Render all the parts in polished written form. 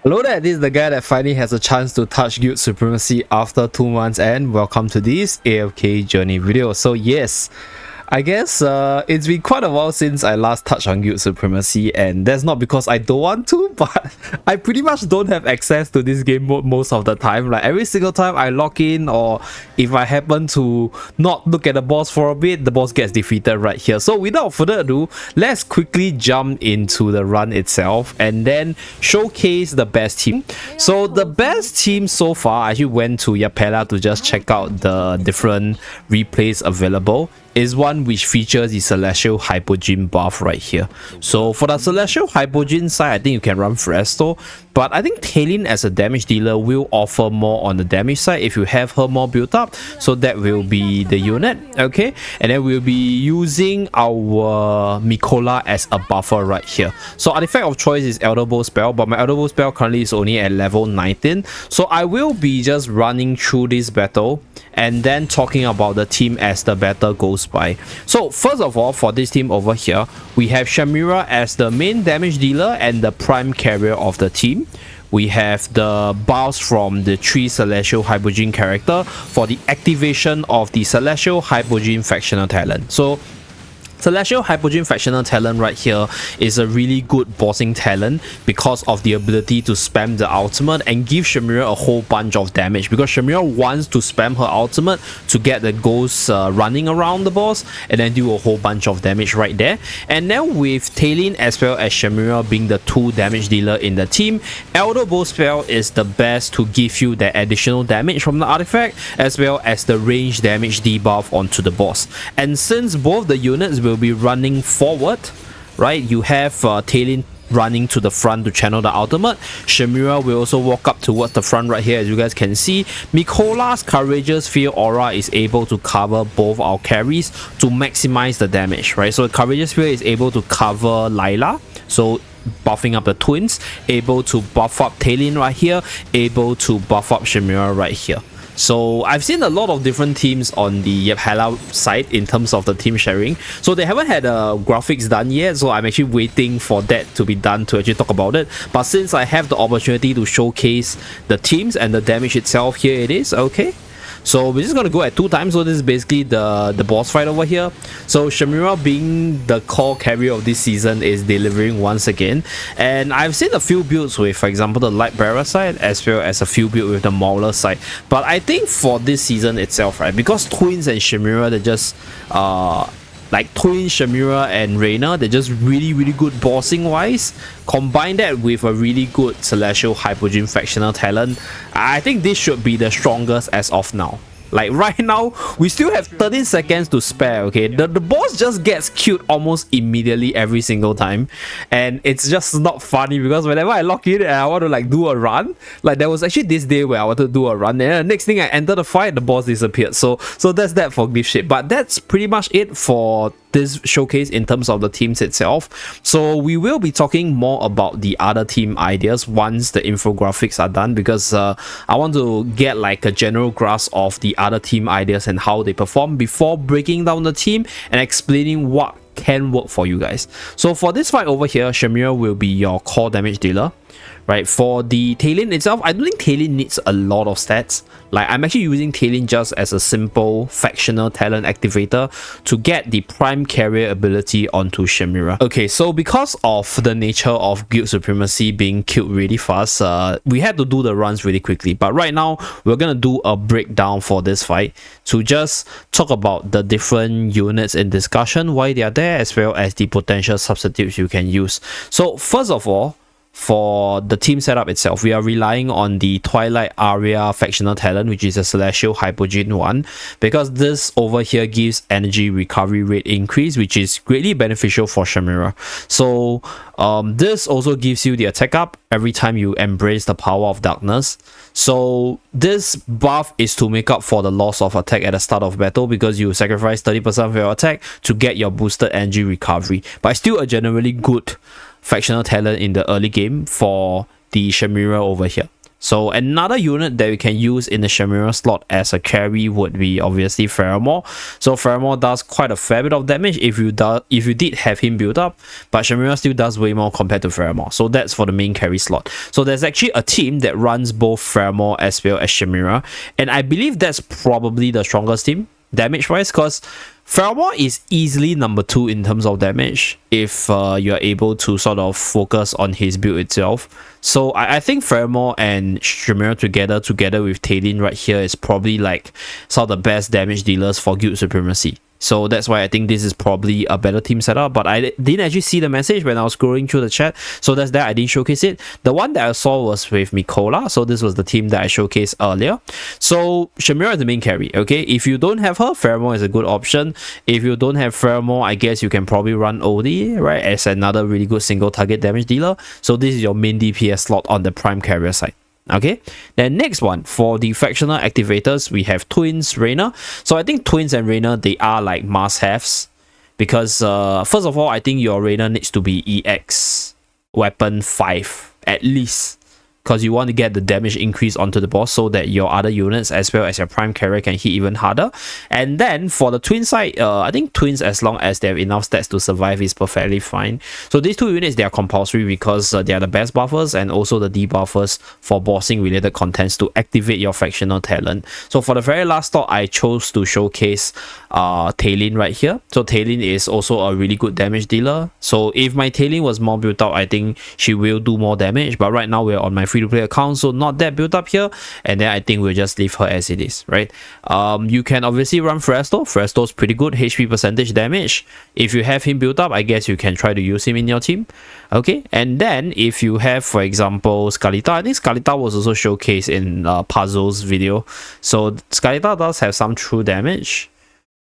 Hello there, this is the guy that finally has a chance to touch Guild Supremacy after 2 months, and welcome to this AFK journey video. So yes, I guess it's been quite a while since I last touched on Guild Supremacy, and that's not because I don't want to, but I pretty much don't have access to this game mode most of the time. Like every single time I log in, or if I happen to not look at the boss for a bit, the boss gets defeated right here. So without further ado, let's quickly jump into the run itself and then showcase the best team. So the best team so far, I actually went to Yapella to just check out the different replays available, is one which features the Celestial Hypogeum buff right here. So for the Celestial Hypogeum side, I think you can run Fresto, but I think Talyn as a damage dealer will offer more on the damage side if you have her more built up. So that will be the unit, okay? And then we'll be using our Mikola as a buffer right here. So artifact of choice is Elder Bow spell, but my Elder Bow spell currently is only at level 19. So I will be just running through this battle and then talking about the team as the battle goes by. So first of all, for this team over here, we have Shamira as the main damage dealer and the prime carrier of the team. We have the buffs from the 3 Celestial Hypogeum character for the activation of the Celestial Hypogeum factional talent. So Celestial Hypogeum factional talent right here is a really good bossing talent because of the ability to spam the ultimate and give Shamira a whole bunch of damage, because Shamira wants to spam her ultimate to get the ghosts running around the boss and then do a whole bunch of damage right there. And then with Talyn as well as Shamira being the 2 damage dealer in the team, Elder Bow spell is the best to give you the additional damage from the artifact as well as the range damage debuff onto the boss. And since both the units will be running forward, right, you have Talyn running to the front to channel the ultimate. Shamira will also walk up towards the front right here, as you guys can see. Mikola's Courageous Fear aura is able to cover both our carries to maximize the damage, right? So Courageous Fear is able to cover Layla, so buffing up the twins, able to buff up Talyn right here, able to buff up Shamira right here. So I've seen a lot of different teams on the Yapella side in terms of the team sharing. So they haven't had graphics done yet, so I'm actually waiting for that to be done to actually talk about it. But since I have the opportunity to showcase the teams and the damage itself, here it is, okay? So we're just going to go at 2 times. So this is basically the boss fight over here. So Shamira, being the core carrier of this season, is delivering once again. And I've seen a few builds with, for example, the Light Bearer side as well as a few builds with the Mauler side. But I think for this season itself, right, because Twins and Shamira, they're just like Twin, Shamira and Reina, they're just really good bossing wise. Combine that with a really good Celestial Hypogeum factional talent, I think this should be the strongest as of now. Like right now, we still have 13 seconds to spare, okay? The boss just gets killed almost immediately every single time. And it's just not funny because whenever I log in and I want to like do a run, like there was actually this day where I wanted to do a run, and the next thing I enter the fight, the boss disappeared. So that's that for GlyphShade. But that's pretty much it for this showcase in terms of the teams itself. So we will be talking more about the other team ideas once the infographics are done, because I want to get like a general grasp of the other team ideas and how they perform before breaking down the team and explaining what can work for you guys. So for this fight over here, Shamira will be your core damage dealer, right? For the Talyn itself, I don't think Talyn needs a lot of stats. Like I'm actually using Talyn just as a simple factional talent activator to get the prime carrier ability onto Shamira. Okay, so because of the nature of Guild Supremacy being killed really fast, we had to do the runs really quickly. But right now, we're gonna do a breakdown for this fight to just talk about the different units in discussion, why they are there, as well as the potential substitutes you can use. So first of all, for the team setup itself, we are relying on the Twilight Aria factional talent, which is a Celestial Hypogeum one, because this over here gives energy recovery rate increase, which is greatly beneficial for Shamira. So this also gives you the attack up every time you embrace the power of darkness. So this buff is to make up for the loss of attack at the start of battle, because you sacrifice 30% of your attack to get your boosted energy recovery. But still a generally good factional talent in the early game for the Shamira over here. So another unit that we can use in the Shamira slot as a carry would be obviously Faramore. So Faramore does quite a fair bit of damage if you did have him built up, but Shamira still does way more compared to Faramore. So that's for the main carry slot. So there's actually a team that runs both Faramore as well as Shamira, and I believe that's probably the strongest team damage wise, because Faramore is easily number 2 in terms of damage if you're able to sort of focus on his build itself. So I think Faramore and Shamira together with Talin right here is probably like some of the best damage dealers for Guild Supremacy. So that's why I think this is probably a better team setup, but I didn't actually see the message when I was scrolling through the chat, so that's that. I didn't showcase it. The one that I saw was with Mikola, so this was the team that I showcased earlier. So Shamira is the main carry, okay? If you don't have her, Faramore is a good option. If you don't have Faramore, I guess you can probably run Odie, right, as another really good single target damage dealer. So this is your main DPS slot on the prime carrier side. Okay, then next one for the factional activators, we have Twins, Reina. So I think Twins and Reina, they are like must-haves, because first of all, I think your Reina needs to be EX weapon 5 at least, because you want to get the damage increase onto the boss so that your other units as well as your prime carrier can hit even harder. And then for the twin side, I think twins, as long as they have enough stats to survive, is perfectly fine. So these two units, they are compulsory because they are the best buffers and also the debuffers for bossing related contents to activate your factional talent. So for the very last slot, I chose to showcase Talin right here. So Talin is also a really good damage dealer. So if my Talin was more built up, I think she will do more damage, but right now we're on my free-to-play account, so not that built up here, and then I think we'll just leave her as it is, right? You can obviously run Fresto. Fresto's pretty good HP percentage damage. If you have him built up, I guess you can try to use him in your team. Okay, and then if you have, for example, Skalita, I think Skalita was also showcased in Puzzle's video. So Skalita does have some true damage.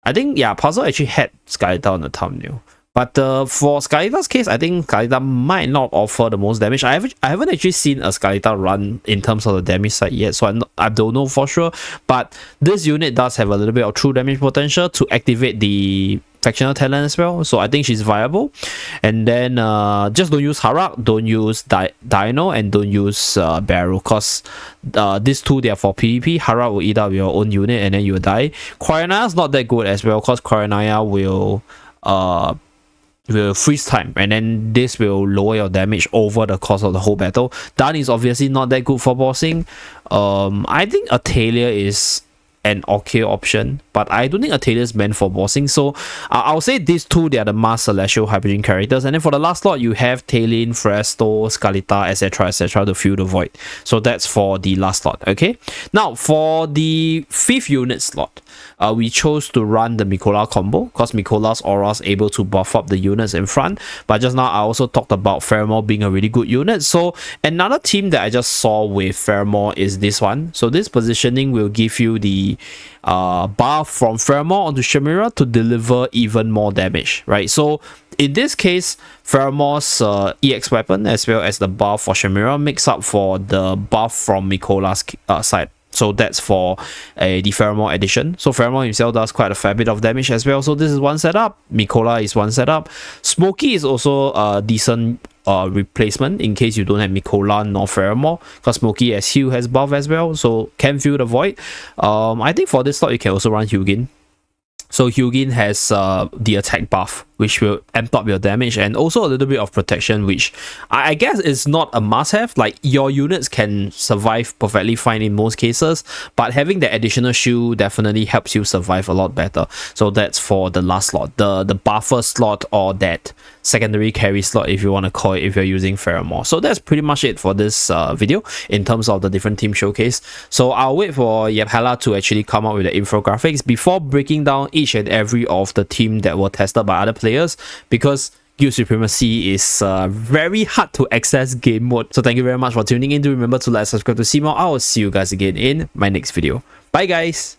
I think, yeah, Puzzle actually had Skalita on the thumbnail. But for Skalita's case, I think Skalita might not offer the most damage. I haven't actually seen a Skalita run in terms of the damage side yet, so I don't know for sure. But this unit does have a little bit of true damage potential to activate the factional talent as well, so I think she's viable. And then just don't use Harak, don't use Dino, and don't use Barrow, because these two, they are for PvP. Harak will eat up your own unit and then you'll die. Quaranaya's not that good as well, because Quaranaya will freeze time, and then this will lower your damage over the course of the whole battle. Dun is obviously not that good for bossing. I think Atalia is an okay option, but I don't think Atalia is meant for bossing. So I'll say these two, they are the mass celestial hypergen characters. And then for the last slot, you have Talin, Fresto, Skalita, etc., to fill the void. So that's for the last slot. Okay, now for the 5th unit slot, we chose to run the Mikola combo, because Mikola's aura is able to buff up the units in front. But just now I also talked about Faramore being a really good unit. So another team that I just saw with Faramore is this one. So this positioning will give you the buff from Faramore onto Shamira to deliver even more damage, right? So in this case, Faramore's EX weapon as well as the buff for Shamira makes up for the buff from Mikola's side. So that's for the Faramore edition. So Faramore himself does quite a fair bit of damage as well. So this is one setup. Mikola is one setup. Smokey is also a decent replacement in case you don't have Mikola nor Faramore, because Smokey as heal has buff as well, so can fill the void. I think for this slot you can also run Hugin. So Hugin has the attack buff, which will amp up your damage, and also a little bit of protection, which I guess is not a must-have. Like, your units can survive perfectly fine in most cases, but having the additional shield definitely helps you survive a lot better. So that's for the last slot, the buffer slot, or that secondary carry slot, if you want to call it, if you're using Faramore. So that's pretty much it for this video in terms of the different team showcase. So I'll wait for Yephela to actually come up with the infographics before breaking down each and every of the team that were tested by other players, because Guild Supremacy is very hard to access game mode. So thank you very much for tuning in. Do remember to like, subscribe to see more. I will see you guys again in my next video. Bye guys.